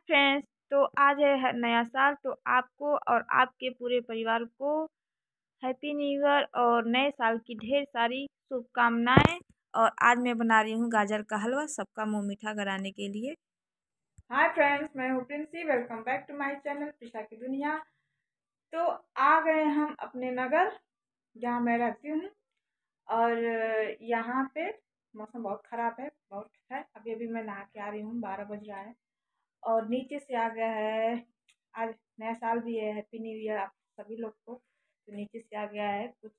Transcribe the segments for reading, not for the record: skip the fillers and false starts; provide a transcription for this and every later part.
Friends, तो आज है नया साल। तो आपको और आपके पूरे परिवार को हैप्पी न्यू ईयर और नए साल की ढेर सारी शुभकामनाएं। और आज मैं बना रही हूँ गाजर का हलवा सबका मुंह मीठा कराने के लिए। हाय फ्रेंड्स, मैं हूँ Princy. Welcome back to my channel Prisha की दुनिया। तो आ गए हम अपने नगर जहाँ मैं रहती हूँ। और यहाँ पे मौसम बहुत ख़राब है, बहुत है। अभी अभी मैं नहा के आ रही हूँ, 12 बज रहा है। और नीचे से आ गया है, आज नया साल भी है। हैप्पी न्यू ईयर आप सभी लोग को। तो नीचे से आ गया है कुछ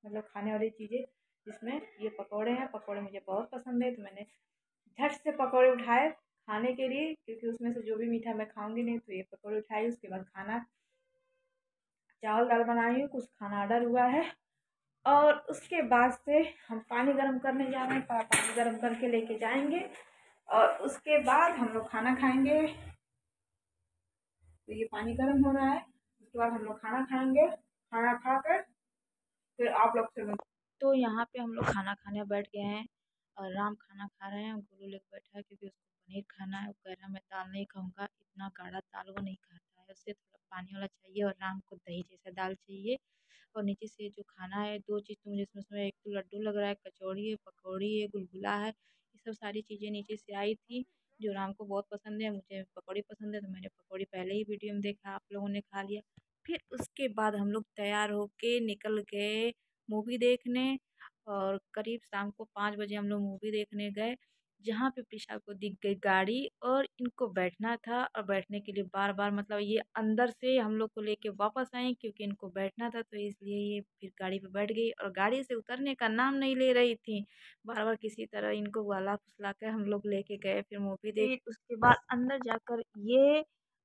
मतलब खाने वाली चीज़ें, जिसमें ये पकौड़े हैं। पकौड़े मुझे बहुत पसंद है, तो मैंने झट से पकौड़े उठाए खाने के लिए, क्योंकि उसमें से जो भी मीठा मैं खाऊंगी नहीं। तो ये पकौड़े उठाई, उसके बाद खाना चावल दाल बनाई हूँ, कुछ खाना ऑर्डर हुआ है। और उसके बाद से हम पानी गर्म करने जा रहे हैं। पानी गर्म करके लेके जाएंगे और उसके बाद हम लोग खाना खाएंगे। तो ये पानी गर्म हो रहा है, उसके बाद हम लोग खाना खाएंगे। खाना खा कर फिर आप लोग से तो यहाँ पे हम लोग खाना खाने बैठ गए हैं और राम खाना खा रहे हैं। गुरु लेकर बैठा है क्योंकि उसको पनीर खाना है। वो कह रहा है मैं दाल नहीं खाऊंगा, इतना गाढ़ा दाल वो नहीं खाता है, उससे थोड़ा पानी वाला चाहिए। और राम को दही जैसा दाल चाहिए। और नीचे से जो खाना है, दो चीज़ तो मुझे इसमें एक तो लड्डू लग रहा है, कचौड़ी है, पकौड़ी है, गुलगुला है। ये सब सारी चीज़ें नीचे से आई थी, जो राम को बहुत पसंद है। मुझे पकौड़ी पसंद है, तो मैंने पकौड़ी पहले ही वीडियो में देखा, आप लोगों ने खा लिया। फिर उसके बाद हम लोग तैयार होके निकल गए मूवी देखने। और करीब शाम को 5 बजे हम लोग मूवी देखने गए, जहाँ पे प्रिशा को दिख गई गाड़ी और इनको बैठना था। और बैठने के लिए बार बार मतलब ये अंदर से हम लोग को लेके वापस आई, क्योंकि इनको बैठना था। तो इसलिए ये फिर गाड़ी पे बैठ गई और गाड़ी से उतरने का नाम नहीं ले रही थी। बार बार किसी तरह इनको गला फुसला कर हम लोग लेके गए, फिर मूवी देख। उसके बाद अंदर जाकर ये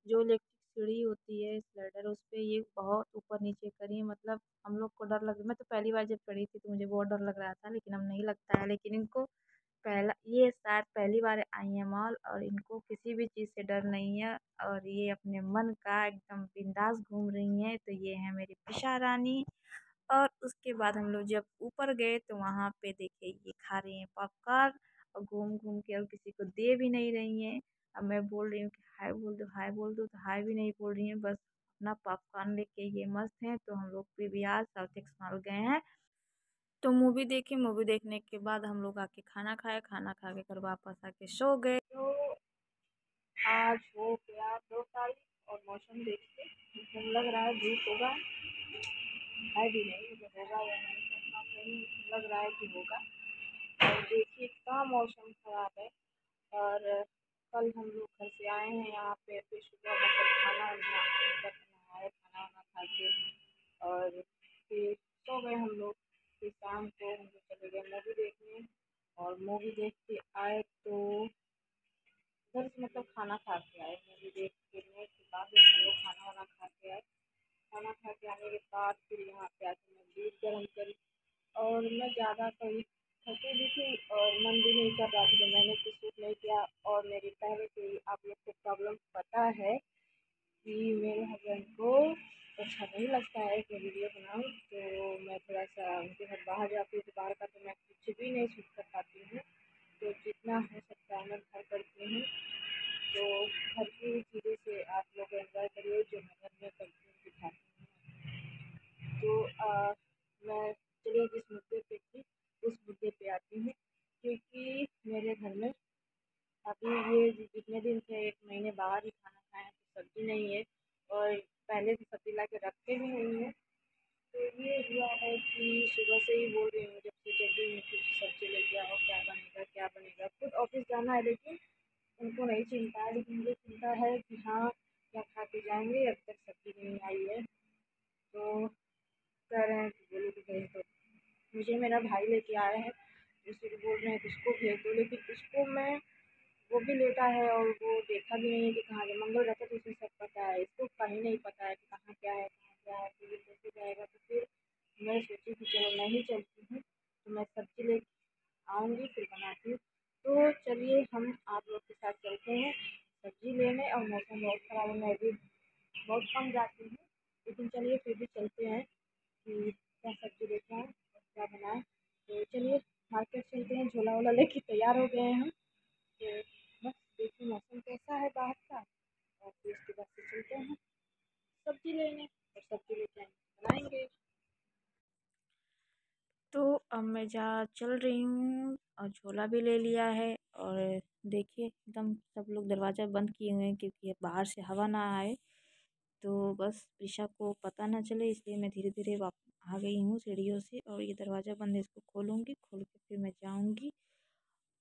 जो इलेक्ट्रिक सीढ़ी होती है स्लाइडर, उस पे ये बहुत ऊपर नीचे करी। मतलब हम लोग को डर लग, मैं तो पहली बार जब चढ़ी थी तो मुझे बहुत डर लग रहा था, लेकिन अब नहीं लगता है। लेकिन इनको पहला, ये शायद पहली बार आई है मॉल, और इनको किसी भी चीज़ से डर नहीं है। और ये अपने मन का एकदम बिंदास घूम रही हैं। तो ये है मेरी प्रिशा रानी। और उसके बाद हम लोग जब ऊपर गए तो वहाँ पे देखिए ये खा रही हैं पॉपकॉर्न, और घूम घूम के, और किसी को दे भी नहीं रही हैं। अब मैं बोल रही हूँ कि हाय बोल दो, हाय बोल दो, तो हाय भी नहीं बोल रही हैं, बस अपना पॉपकॉर्न लेके ये मस्त हैं। तो हम लोग भी आज साउथ एक्स मॉल गए हैं, तो मूवी देखी। मूवी देखने के बाद हम लोग आके खाना खाए। खाना खा के कर वापस आके सो गए। तो आज हो गया 2 तारीख और मौसम देख के लग रहा है धूप होगा, है भी नहीं, मतलब होगा या नहीं पता नहीं, लग रहा है कि होगा। और देखिए इतना मौसम खराब है। और कल हम लोग घर से आए हैं यहाँ पे, फिर सुबह मतलब खाना नहाए, खाना वाना खा के और फिर सो गए हम लोग। फिर शाम को हम लोग चले गए मूवी देखने। और मूवी देख के आए तो घर से मतलब खाना खा के आए। मूवी देखने के बाद हम लोग खाना वाना खा के आए। खाना खा के आने के बाद फिर यहाँ पे आके मैं दूध गर्म करी। और मैं ज़्यादा कभी थकी भी थी और मन भी नहीं कर रहा था, तो मैंने कुछ शूट नहीं किया। और मेरी पहले से ही आप लोग को प्रॉब्लम पता है कि मेरे हस्बैंड को अच्छा नहीं लगता है कि वीडियो बनाऊँ। तो मैं थोड़ा सा उनके घर बाहर जाती हूँ, तो बाहर का तो मैं कुछ भी नहीं शूट कर पाती हूँ। तो जितना हो सकता है मैं घर करती हूँ। तो घर की चीज़ों से आप लोग एंजॉय करिए, जो मैं घर में करती हूँ दिखाती हूँ। तो मैं चलिए जिस मुद्दे पे थी उस मुद्दे पे आती हूँ। क्योंकि मेरे घर में अभी ये जितने दिन से 1 महीने बाहर ही खाना खाए हैं, तो सब्ज़ी नहीं है। और पहले से सब्ज़ी ला के रखे भी नहीं है। तो ये हुआ है कि सुबह से ही बोल रही हूँ, जब से जल्दी में कुछ सब्ज़ी लेके आओ, क्या बनेगा क्या बनेगा। खुद ऑफिस जाना है, लेकिन उनको नहीं चिंता है, लेकिन मुझे चिंता है कि हाँ क्या खा के जाएंगे, अब तक सब्ज़ी नहीं आई है। तो कह रहे हैं कि बोलो कि भेज दो। मुझे मेरा भाई लेके आया है, उसी को बोल रहे हैं कि उसको भेज दो, लेकिन उसको मैं, वो भी लेटा है और वो देखा भी नहीं है कि कहाँ गया। मंगल रहता तो उसे सब पता है, इसको कहीं नहीं पता है कि कहाँ क्या है कहाँ क्या है। तो ये कैसे जाएगा। तो फिर मैं सोची कि चलो मैं ही चलती हूँ, तो मैं सब्ज़ी ले आऊँगी फिर बनाती हूँ। तो चलिए हम आप लोग के साथ चलते हैं सब्ज़ी लेने। और मौसम बहुत ख़राब है, मैं भी बहुत कम जाती हूँ, लेकिन चलिए फिर भी चलते हैं कि क्या सब्ज़ी लेके आएँ और क्या बनाएँ। तो चलिए मार्केट चलते हैं, झोला वोला लेके तैयार हो गए हैं हम। तो बस देखिए मौसम कैसा है बाहर का। मैं जा चल रही हूँ और झोला भी ले लिया है। और देखिए एकदम सब लोग दरवाज़ा बंद किए हुए हैं क्योंकि बाहर से हवा ना आए, तो बस प्रिशा को पता ना चले, इसलिए मैं धीरे धीरे आ गई हूँ सीढ़ियों से। और ये दरवाज़ा बंद है, इसको खोलूँगी, खोल के फिर मैं जाऊँगी।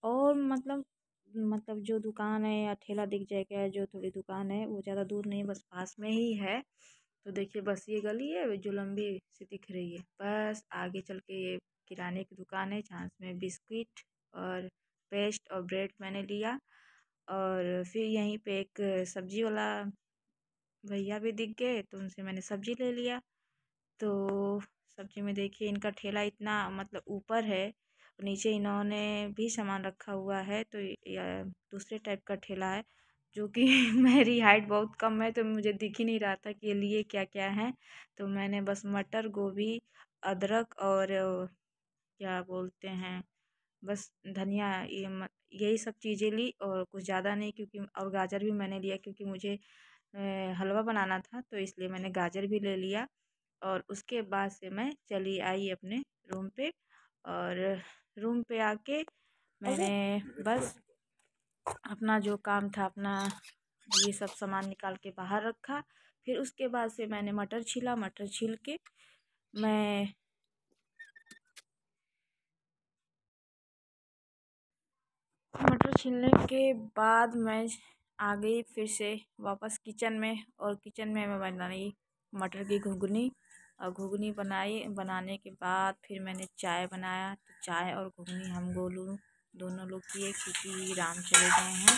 और मतलब जो दुकान है या ठेला दिख जाएगा, जो थोड़ी दुकान है वो ज़्यादा दूर नहीं, बस पास में ही है। तो देखिए बस ये गली है जो लंबी सी दिख रही है, बस आगे चल के ये किराने की दुकान है जहाँ से मैं बिस्किट और पेस्ट और ब्रेड मैंने लिया। और फिर यहीं पे एक सब्जी वाला भैया भी दिख गए, तो उनसे मैंने सब्जी ले लिया। तो सब्जी में देखिए इनका ठेला इतना मतलब ऊपर है, नीचे इन्होंने भी सामान रखा हुआ है, तो दूसरे टाइप का ठेला है जो कि मेरी हाइट बहुत कम है, तो मुझे दिख ही नहीं रहा था कि ये लिए क्या क्या है। तो मैंने बस मटर, गोभी, अदरक और क्या बोलते हैं, बस धनिया, यही सब चीज़ें ली और कुछ ज़्यादा नहीं, क्योंकि और गाजर भी मैंने लिया क्योंकि मुझे हलवा बनाना था, तो इसलिए मैंने गाजर भी ले लिया। और उसके बाद से मैं चली आई अपने रूम पे। और रूम पे आके मैंने बस अपना जो काम था अपना ये सब सामान निकाल के बाहर रखा। फिर उसके बाद से मैंने मटर छीला, मटर छील के मैं मटर छीलने के बाद मैं आ गई फिर से वापस किचन में। और किचन में मैं बनाई मटर की घुगनी। और घुगनी बनाने के बाद फिर मैंने चाय बनाया। तो चाय और घुगनी हम गोलू दोनों लोग किए क्योंकि राम चले गए हैं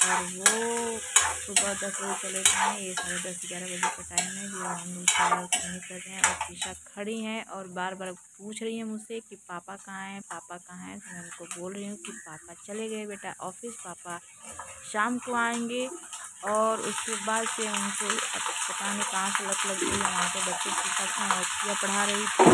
और वो सुबह 10 बजे चले गए हैं। ये 10:30-11 बजे का टाइम है जो हम लोग चाय और घुगनी कर रहे हैं। और प्रिशा खड़ी हैं और बार बार पूछ रही है मुझसे कि पापा कहाँ हैं, पापा कहाँ हैं। तो मैं उनको बोल रही हूँ कि पापा चले गए बेटा ऑफिस, पापा शाम को आएंगे। और उसके बाद से उनको पता नहीं कहाँ से लत लग गई है, वहाँ पे बच्चे की बच्चियाँ पढ़ा रही थी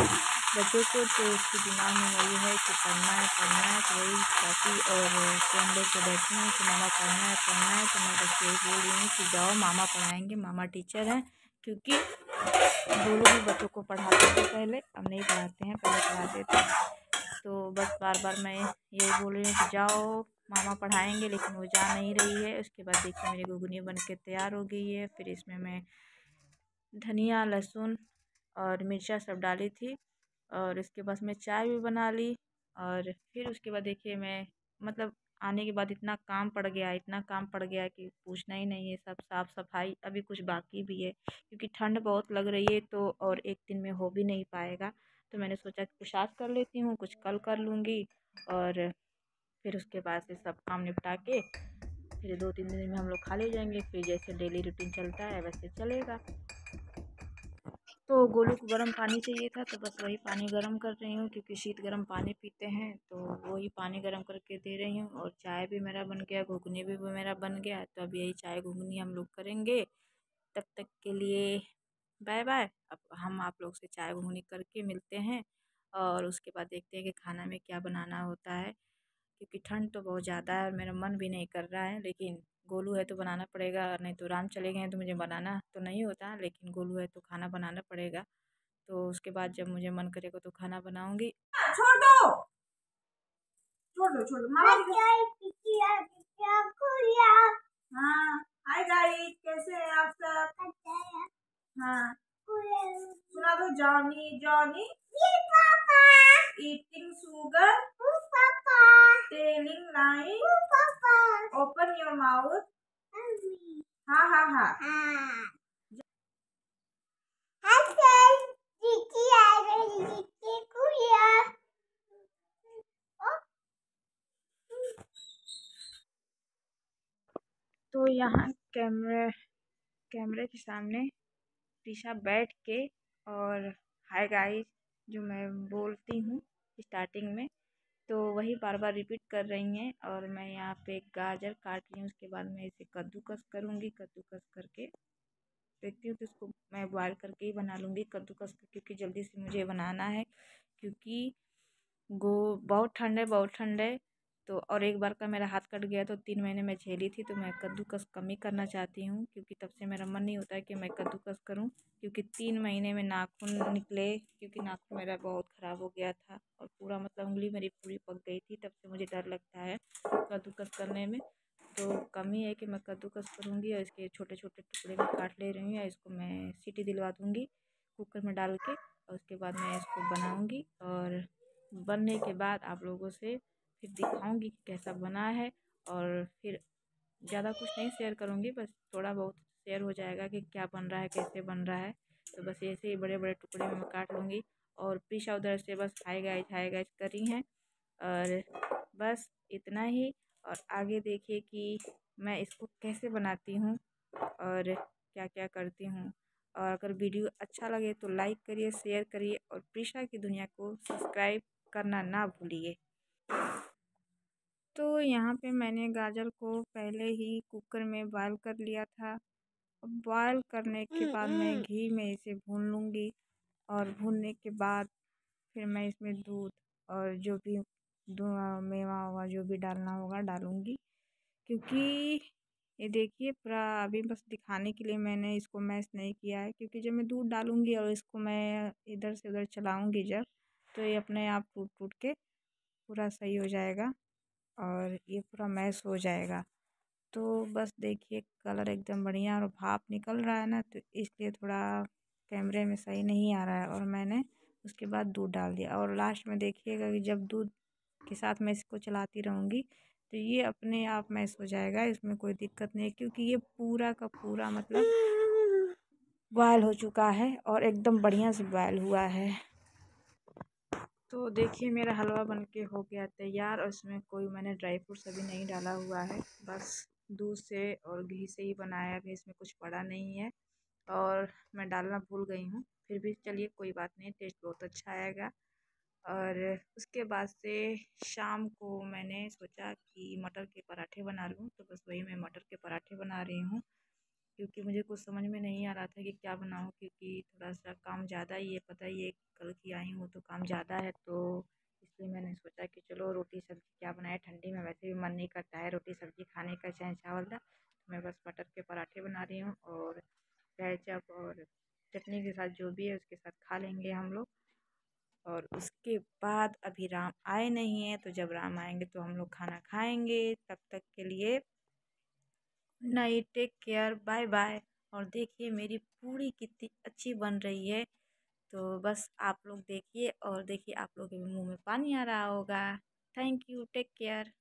बच्चों को, तो उसके दिमाग में वही है कि पढ़ना है पढ़ना है। तो वही कॉपी और पेन ले के बैठी हूँ कि मामा पढ़ना है पढ़ना है। तो मैं बस यही बोल रही हूँ कि जाओ मामा पढ़ाएंगे, मामा टीचर हैं। क्योंकि दोनों भी बच्चों को पढ़ाते थे पहले, अब नहीं पढ़ाते हैं, पहले पढ़ाते थे। तो बस बार बार मैं यही बोल रही हूँ कि जाओ मामा पढ़ाएंगे, लेकिन वो जा नहीं रही है। उसके बाद देखिए मेरी घुगनी बन के तैयार हो गई है। फिर इसमें मैं धनिया, लहसुन और मिर्चा सब डाली थी। और उसके बाद मैं चाय भी बना ली। और फिर उसके बाद देखिए मैं मतलब आने के बाद इतना काम पड़ गया, इतना काम पड़ गया कि पूछना ही नहीं है। सब साफ़ सफाई अभी कुछ बाकी भी है क्योंकि ठंड बहुत लग रही है, तो और एक दिन में हो भी नहीं पाएगा। तो मैंने सोचा कि कुछ आज कर लेती हूँ, कुछ कल कर लूँगी। और फिर उसके बाद से सब काम निपटा के फिर 2-3 दिन में हम लोग खा ले जाएंगे। फिर जैसे डेली रूटीन चलता है वैसे चलेगा। तो गोलू को गर्म पानी चाहिए था, तो बस वही पानी गर्म कर रही हूँ क्योंकि शीत गर्म पानी पीते हैं, तो वही पानी गर्म करके दे रही हूँ। और चाय भी मेरा बन गया, घुगनी भी मेरा बन गया। तो अब यही चाय घुगनी हम लोग करेंगे। तब तक के लिए बाय बाय। अब हम आप लोग से चाय घुगनी करके मिलते हैं और उसके बाद देखते हैं कि खाना में क्या बनाना होता है। क्योंकि ठंड तो बहुत ज़्यादा है और मेरा मन भी नहीं कर रहा है, लेकिन गोलू है तो बनाना पड़ेगा। नहीं तो राम चले गए हैं तो मुझे बनाना तो नहीं होता, लेकिन गोलू है तो खाना बनाना पड़ेगा। तो उसके बाद जब मुझे मन करेगा तो खाना बनाऊंगी। छोड़ दो, छोड़ दो, छोड़ दो हाँ हाय गाइस, कैसे हैं आप सब? हाँ सुना दो, Johnny Johnny eating sugar, telling line, open your mouth. हाँ हाँ हाँ तो यहाँ कैमरे के सामने प्रिशा बैठ के और हाय गाइस जो मैं बोलती हूँ स्टार्टिंग में, तो वही बार बार रिपीट कर रही हैं। और मैं यहाँ पे गाजर काट रही हूँ, उसके बाद मैं इसे कद्दूकस करूँगी। कद्दूकस करके देखती हूँ कि इसको मैं बॉयल करके ही बना लूँगी कद्दूकस, क्योंकि जल्दी से मुझे बनाना है। क्योंकि बहुत ठंड है, बहुत ठंड है। तो और एक बार का मेरा हाथ कट गया तो 3 महीने में झेली थी। तो मैं कद्दूकस कम ही करना चाहती हूँ, क्योंकि तब से मेरा मन नहीं होता है कि मैं कद्दूकस करूँ, क्योंकि 3 महीने में नाखून निकले, क्योंकि नाखून मेरा बहुत ख़राब हो गया था और पूरा मतलब उंगली मेरी पूरी पक गई थी। तब से मुझे डर लगता है कद्दूकस करने में। तो कम ही है कि मैं कद्दूकस करूँगी और इसके छोटे छोटे टुकड़े में काट ले रही हूँ, या इसको मैं सीटी दिलवा दूँगी कुकर में डाल के, और उसके बाद मैं इसको बनाऊँगी और बनने के बाद आप लोगों से फिर दिखाऊंगी कि कैसा बना है। और फिर ज़्यादा कुछ नहीं शेयर करूँगी, बस थोड़ा बहुत शेयर हो जाएगा कि क्या बन रहा है, कैसे बन रहा है। तो बस ऐसे ही बड़े बड़े टुकड़े में मैं काट लूँगी। और प्रीशा उधर से बस हाय गाइस कर रही हैं, और बस इतना ही। और आगे देखिए कि मैं इसको कैसे बनाती हूँ और क्या क्या करती हूँ। और अगर वीडियो अच्छा लगे तो लाइक करिए, शेयर करिए, और प्रीशा की दुनिया को सब्सक्राइब करना ना भूलिए। तो यहाँ पे मैंने गाजर को पहले ही कुकर में बॉयल कर लिया था। अब बॉयल करने के बाद मैं घी में इसे भून लूँगी, और भूनने के बाद फिर मैं इसमें दूध और जो भी मेवा हुआ जो भी डालना होगा डालूँगी। क्योंकि ये देखिए पूरा अभी बस दिखाने के लिए मैंने इसको मैश नहीं किया है, क्योंकि जब मैं दूध डालूँगी और इसको मैं इधर से उधर चलाऊँगी जब, तो ये अपने आप टूट टूट के पूरा सही हो जाएगा और ये पूरा मैश हो जाएगा। तो बस देखिए कलर एकदम बढ़िया और भाप निकल रहा है ना, तो इसलिए थोड़ा कैमरे में सही नहीं आ रहा है। और मैंने उसके बाद दूध डाल दिया, और लास्ट में देखिएगा कि जब दूध के साथ मैं इसको चलाती रहूँगी तो ये अपने आप मैश हो जाएगा, इसमें कोई दिक्कत नहीं है, क्योंकि ये पूरा का पूरा मतलब बॉयल हो चुका है और एकदम बढ़िया से बॉयल हुआ है। तो देखिए मेरा हलवा बनके हो गया तैयार, और इसमें कोई मैंने ड्राई फ्रूट्स अभी नहीं डाला हुआ है, बस दूध से और घी से ही बनाया है, इसमें कुछ पड़ा नहीं है और मैं डालना भूल गई हूँ। फिर भी चलिए कोई बात नहीं, टेस्ट बहुत अच्छा आएगा। और उसके बाद से शाम को मैंने सोचा कि मटर के पराठे बना लूँ, तो बस वही मैं मटर के पराठे बना रही हूँ, क्योंकि मुझे कुछ समझ में नहीं आ रहा था कि क्या बनाऊँ, क्योंकि थोड़ा सा काम ज़्यादा ही है, पता ही है कल की आई हूँ तो काम ज़्यादा है। तो इसलिए मैंने सोचा कि चलो रोटी सब्ज़ी क्या बनाए, ठंडी में वैसे भी मन नहीं करता है रोटी सब्ज़ी खाने का, चाहे चावल दाल। तो मैं बस मटर के पराठे बना रही हूँ, और केचप और चटनी के साथ जो भी है उसके साथ खा लेंगे हम लोग। और उसके बाद अभी राम आए नहीं हैं, तो जब राम आएंगे तो हम लोग खाना खाएंगे। तब तक के लिए नहीं, टेक केयर, बाय बाय। और देखिए मेरी पूरी कितनी अच्छी बन रही है, तो बस आप लोग देखिए, और देखिए आप लोगों के मुंह में पानी आ रहा होगा। Thank you, take care.